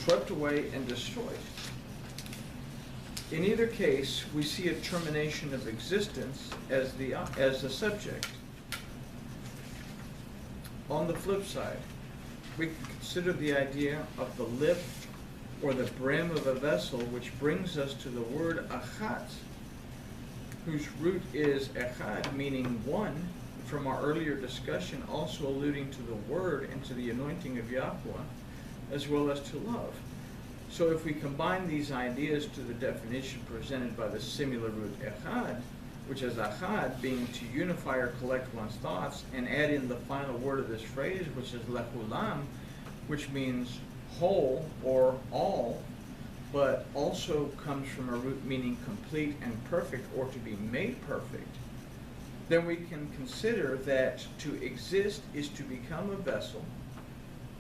swept away and destroyed. In either case, we see a termination of existence as the subject. On the flip side, we can consider the idea of the lip or the brim of a vessel, which brings us to the word achat, whose root is echad, meaning one, from our earlier discussion, also alluding to the word and to the anointing of Yahweh, as well as to love. So if we combine these ideas to the definition presented by the similar root echad, which is achad, being to unify or collect one's thoughts, and add in the final word of this phrase, which is lechulam, which means whole or all, but also comes from a root meaning complete and perfect, or to be made perfect, then we can consider that to exist is to become a vessel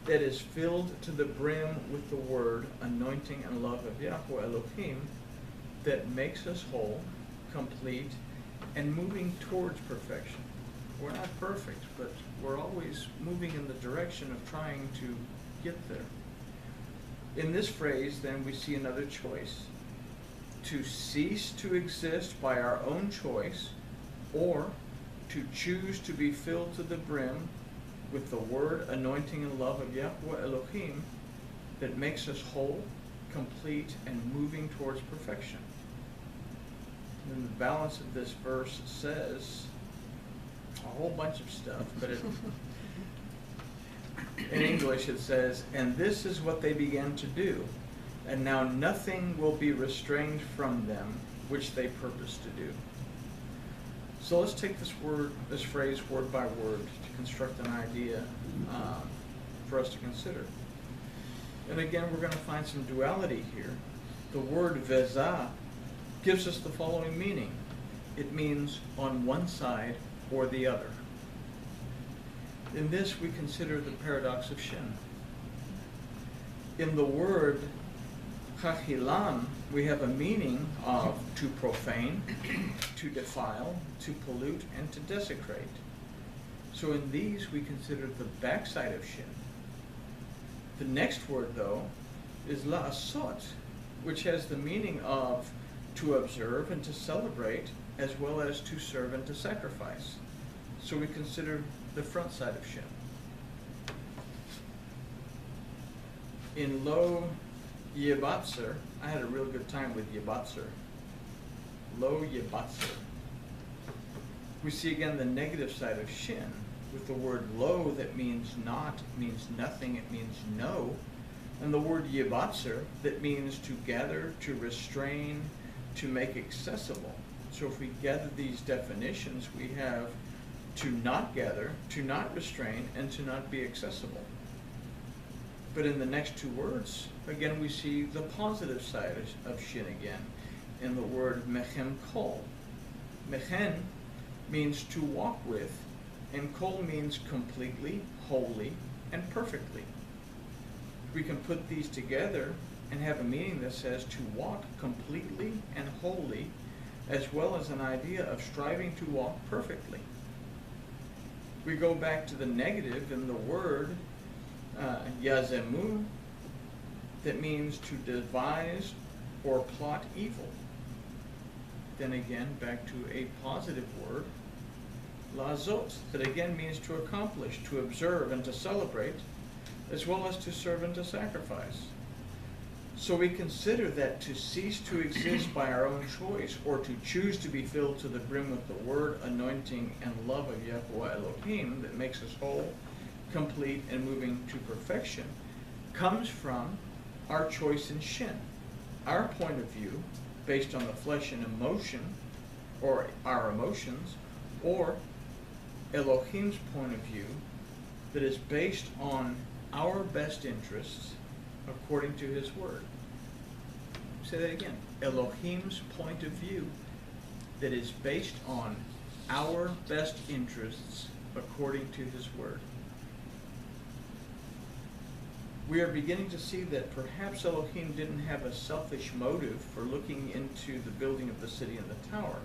that is filled to the brim with the word, anointing, and love of Yahweh Elohim, that makes us whole, complete, and moving towards perfection. We're not perfect, but we're always moving in the direction of trying to get there. In this phrase, then, we see another choice: to cease to exist by our own choice, or to choose to be filled to the brim with the word, anointing, and love of Yahweh Elohim that makes us whole, complete, and moving towards perfection. And the balance of this verse says a whole bunch of stuff, but in English it says, "And this is what they began to do, and now nothing will be restrained from them which they purpose to do." So let's take this phrase word by word to construct an idea for us to consider. And again, we're going to find some duality here. The word vezah gives us the following meaning. It means on one side or the other. In this, we consider the paradox of Shin. In the word chachilam, we have a meaning of to profane, to defile, to pollute, and to desecrate. So in these, we consider the backside of Shin. The next word, though, is la'asot, which has the meaning of to observe and to celebrate, as well as to serve and to sacrifice. So we consider the front side of Shin. In Lo Yebatzer, I had a real good time with Yebatzer. Lo Yebatzer. We see again the negative side of Shin, with the word lo that means not, means nothing, it means no, and the word Yebatzer that means to gather, to restrain, to make accessible. So if we gather these definitions, we have to not gather, to not restrain, and to not be accessible. But in the next two words, again, we see the positive side of Shin again, in the word mechem kol. Mechen means to walk with, and kol means completely, wholly, and perfectly. We can put these together and have a meaning that says to walk completely and wholly, as well as an idea of striving to walk perfectly. We go back to the negative in the word yazemu, that means to devise or plot evil. Then again, back to a positive word, lazot, that again means to accomplish, to observe, and to celebrate, as well as to serve and to sacrifice. So we consider that to cease to exist by our own choice, or to choose to be filled to the brim with the word, anointing, and love of Yahweh Elohim that makes us whole, complete, and moving to perfection, comes from our choice in Shin. Our point of view, based on the flesh and emotion, or our emotions, or Elohim's point of view, that is based on our best interests according to his word. Say that again. Elohim's point of view that is based on our best interests according to his word. We are beginning to see that perhaps Elohim didn't have a selfish motive for looking into the building of the city and the tower.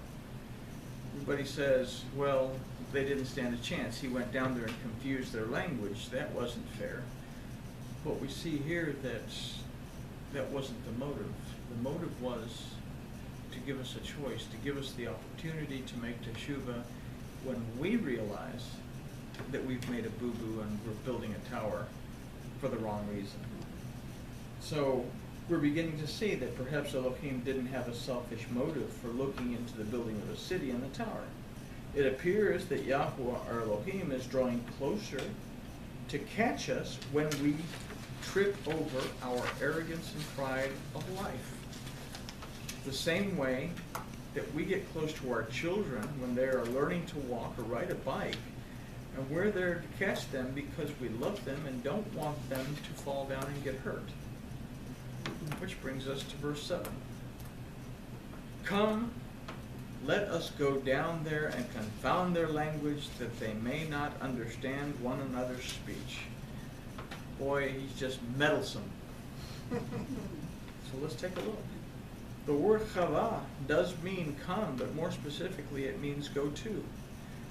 Everybody says, well, they didn't stand a chance. He went down there and confused their language. That wasn't fair. But we see here that that wasn't the motive. The motive was to give us a choice, to give us the opportunity to make teshuvah when we realize that we've made a boo-boo and we're building a tower for the wrong reason. So we're beginning to see that perhaps Elohim didn't have a selfish motive for looking into the building of a city and the tower. It appears that Yahweh, our Elohim, is drawing closer to catch us when we trip over our arrogance and pride of life. The same way that we get close to our children when they are learning to walk or ride a bike, and we're there to catch them because we love them and don't want them to fall down and get hurt. Which brings us to verse 7. Come, let us go down there and confound their language, that they may not understand one another's speech. Boy, he's just meddlesome. So let's take a look. The word chava does mean come, but more specifically it means go to.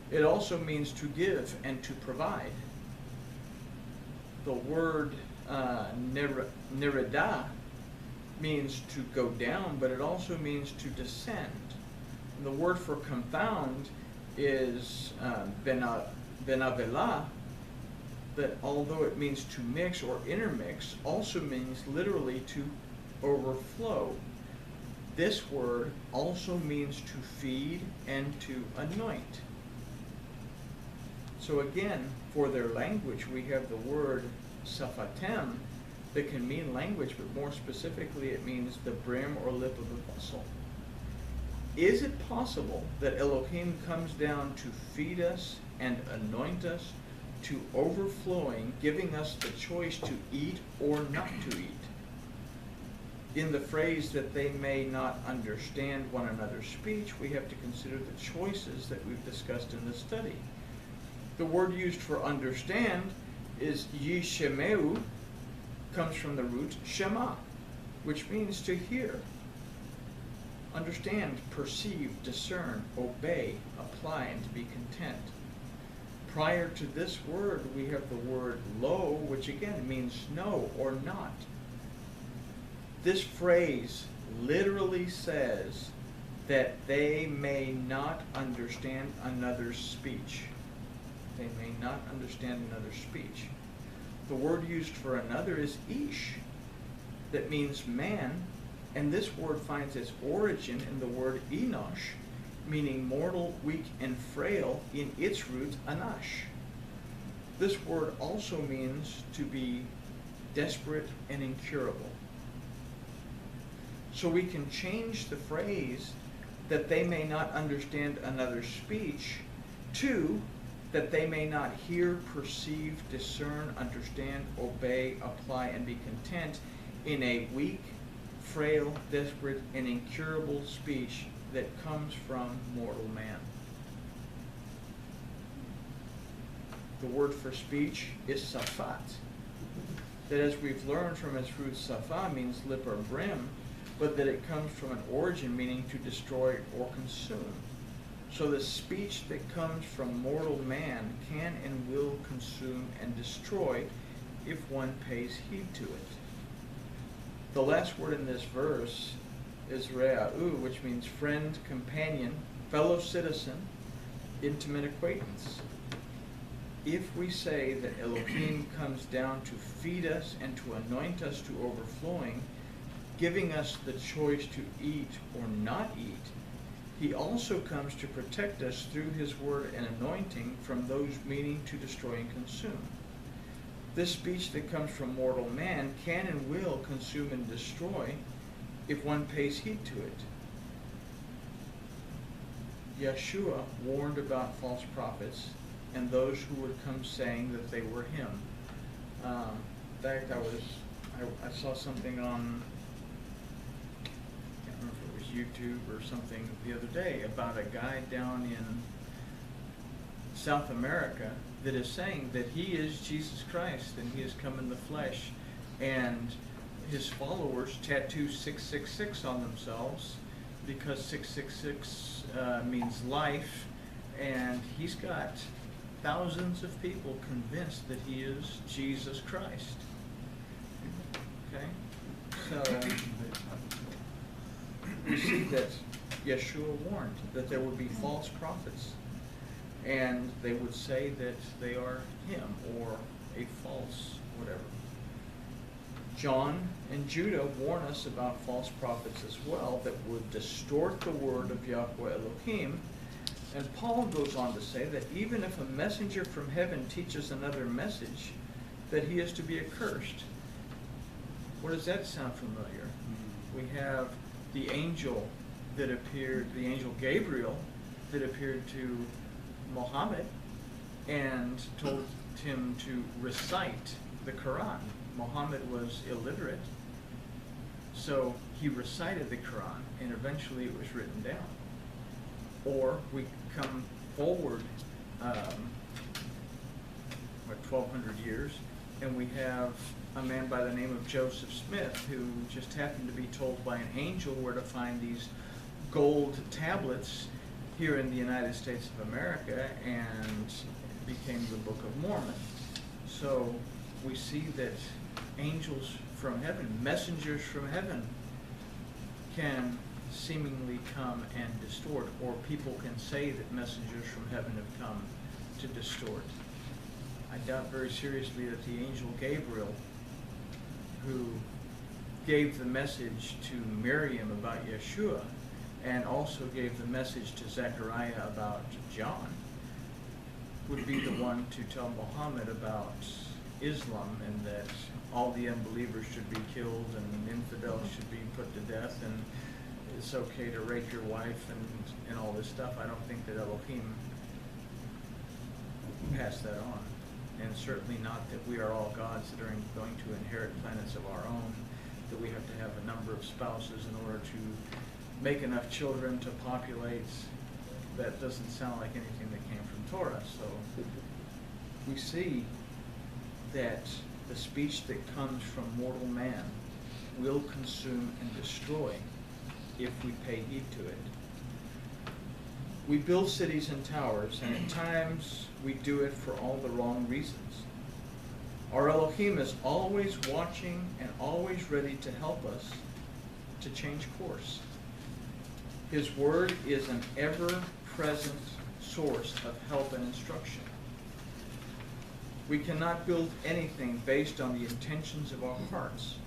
It also means to give and to provide. The word nirada means to go down, but it also means to descend. And the word for confound is benavela, that although it means to mix or intermix, also means literally to overflow. This word also means to feed and to anoint. So again, for their language, we have the word safatem that can mean language, but more specifically it means the brim or lip of the vessel. Is it possible that Elohim comes down to feed us and anoint us to overflowing, giving us the choice to eat or not to eat? In the phrase that they may not understand one another's speech, we have to consider the choices that we've discussed in this study. The word used for understand is yishemeu, comes from the root shema, which means to hear. Understand, perceive, discern, obey, apply, and to be content. Prior to this word, we have the word lo, which again means no or not. This phrase literally says that they may not understand another's speech. They may not understand another's speech. The word used for another is ish, that means man, and this word finds its origin in the word enosh, meaning mortal, weak, and frail, in its root anash. This word also means to be desperate and incurable. So we can change the phrase that they may not understand another's speech to that they may not hear, perceive, discern, understand, obey, apply, and be content in a weak, frail, desperate, and incurable speech that comes from mortal man. The word for speech is safat, that as we've learned from its root safa means lip or brim, but that it comes from an origin meaning to destroy or consume. So the speech that comes from mortal man can and will consume and destroy if one pays heed to it. The last word in this verse is re'a'u, which means friend, companion, fellow citizen, intimate acquaintance. If we say that Elohim comes down to feed us and to anoint us to overflowing, giving us the choice to eat or not eat, he also comes to protect us through his word and anointing from those meaning to destroy and consume. This speech that comes from mortal man can and will consume and destroy if one pays heed to it. Yeshua warned about false prophets and those who would come saying that they were him. In fact, I saw something on, I can't remember if it was YouTube or something the other day, about a guy down in South America that is saying that he is Jesus Christ and he has come in the flesh, and his followers tattoo 666 on themselves because 666 means life, and he's got thousands of people convinced that he is Jesus Christ. Okay? So that Yeshua warned that there would be false prophets, and they would say that they are him or a false whatever. John and Judah warn us about false prophets as well that would distort the word of Yahweh Elohim. And Paul goes on to say that even if a messenger from heaven teaches another message, that he is to be accursed. What does that sound familiar? We have the angel that appeared, the angel Gabriel, that appeared to Muhammad and told him to recite the Quran. Muhammad was illiterate, so he recited the Quran, and eventually it was written down. Or we come forward, 1,200 years, and we have a man by the name of Joseph Smith, who just happened to be told by an angel where to find these gold tablets here in the United States of America, and became the Book of Mormon. So we see that angels from heaven, messengers from heaven, can seemingly come and distort, or people can say that messengers from heaven have come to distort. I doubt very seriously that the angel Gabriel, who gave the message to Miriam about Yeshua, and also gave the message to Zechariah about John, would be the one to tell Muhammad about Islam, and that all the unbelievers should be killed and infidels should be put to death, and it's okay to rape your wife and all this stuff. I don't think that Elohim passed that on. And certainly not that we are all gods that are going to inherit planets of our own, that we have to have a number of spouses in order to make enough children to populate. That doesn't sound like anything that came from Torah. So we see that the speech that comes from mortal man will consume and destroy if we pay heed to it. We build cities and towers, and at times we do it for all the wrong reasons. Our Elohim is always watching and always ready to help us to change course. His word is an ever-present source of help and instruction. We cannot build anything based on the intentions of our hearts.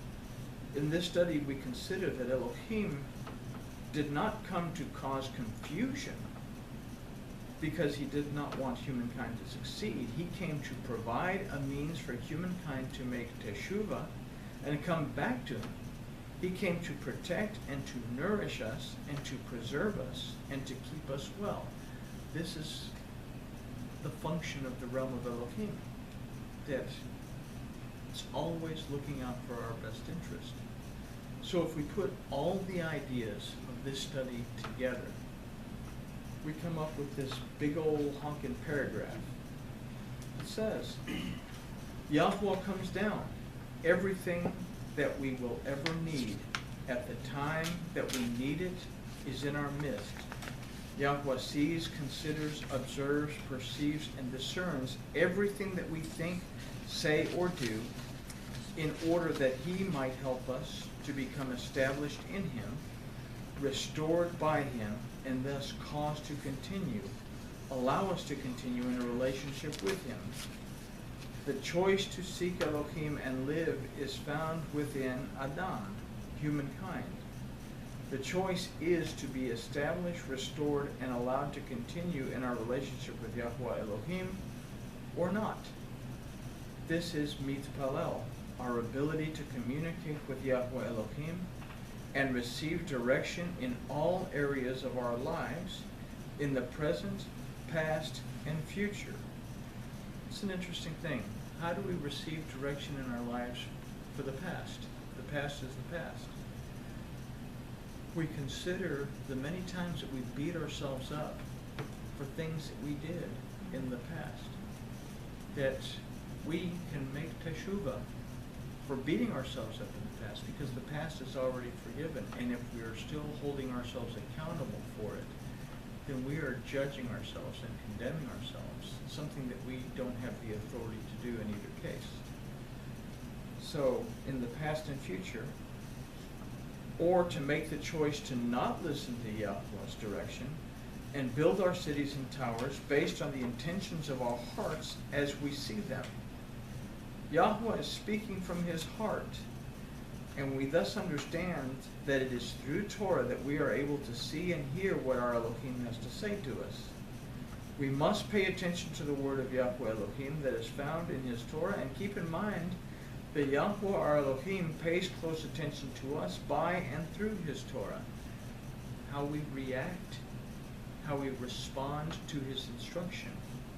In this study, we consider that Elohim did not come to cause confusion because he did not want humankind to succeed. He came to provide a means for humankind to make teshuvah and come back to him. He came to protect and to nourish us and to preserve us and to keep us well. This is the function of the realm of Elohim, that it's always looking out for our best interest. So if we put all the ideas of this study together, we come up with this big old honking paragraph. It says, Yahweh comes down. Everything that we will ever need at the time that we need it is in our midst. Yahweh sees, considers, observes, perceives, and discerns everything that we think, say, or do, in order that he might help us to become established in him, restored by him, and thus cause to continue, allow us to continue in a relationship with him. The choice to seek Elohim and live is found within Adam, humankind. The choice is to be established, restored, and allowed to continue in our relationship with Yahweh Elohim, or not. This is mitpalel, our ability to communicate with Yahweh Elohim and receive direction in all areas of our lives, in the present, past, and future. It's an interesting thing. How do we receive direction in our lives for the past? The past is the past. We consider the many times that we beat ourselves up for things that we did in the past, that we can make teshuvah for beating ourselves up in the past, because the past is already forgiven. And if we are still holding ourselves accountable for it, then we are judging ourselves and condemning ourselves, something that we don't have the authority to do in either case. So in the past and future, or to make the choice to not listen to Yahweh's direction and build our cities and towers based on the intentions of our hearts as we see them. Yahweh is speaking from his heart, and we thus understand that it is through Torah that we are able to see and hear what our Elohim has to say to us. We must pay attention to the word of Yahweh Elohim that is found in his Torah, and keep in mind that Yahweh our Elohim pays close attention to us by and through his Torah. How we react, how we respond to his instruction.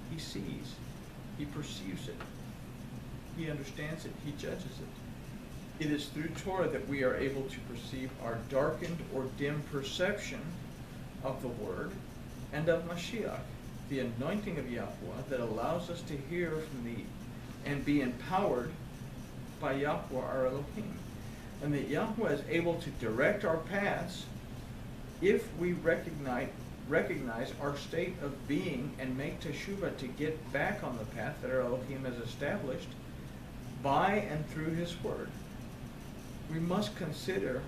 He sees, he perceives it, he understands it, he judges it. It is through Torah that we are able to perceive our darkened or dim perception of the word and of Mashiach, the anointing of Yahweh that allows us to hear from and be empowered by Yahweh our Elohim, and that Yahweh is able to direct our paths if we recognize our state of being and make teshuvah to get back on the path that our Elohim has established by and through his word. We must consider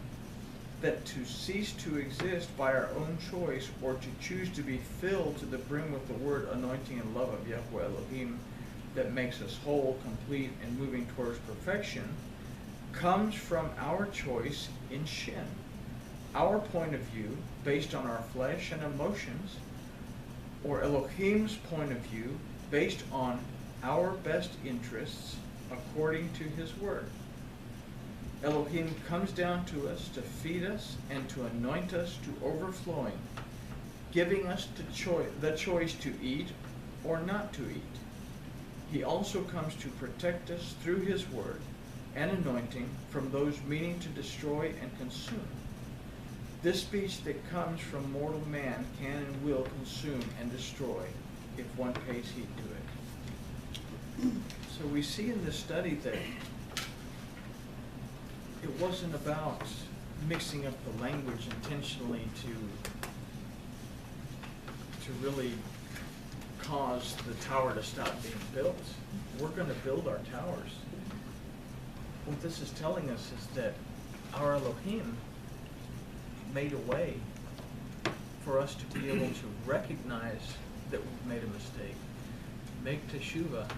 that to cease to exist by our own choice, or to choose to be filled to the brim with the word, anointing, and love of Yahweh Elohim that makes us whole, complete, and moving towards perfection, comes from our choice in Shin, our point of view based on our flesh and emotions, or Elohim's point of view based on our best interests according to his word. Elohim comes down to us to feed us and to anoint us to overflowing, giving us the choice to eat or not to eat. He also comes to protect us through his word and anointing from those meaning to destroy and consume. This speech that comes from mortal man can and will consume and destroy if one pays heed to it. So we see in this study that it wasn't about mixing up the language intentionally to really cause the tower to stop being built. We're going to build our towers. What this is telling us is that our Elohim made a way for us to be able to recognize that we've made a mistake, make teshuvah,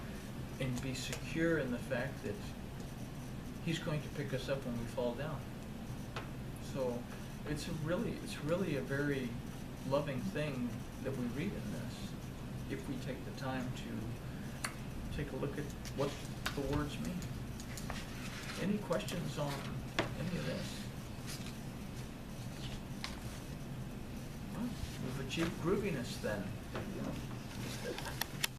and be secure in the fact that he's going to pick us up when we fall down. So it's really a very loving thing that we read in this, if we take the time to take a look at what the words mean. Any questions on any of this? Well, we've achieved grooviness then.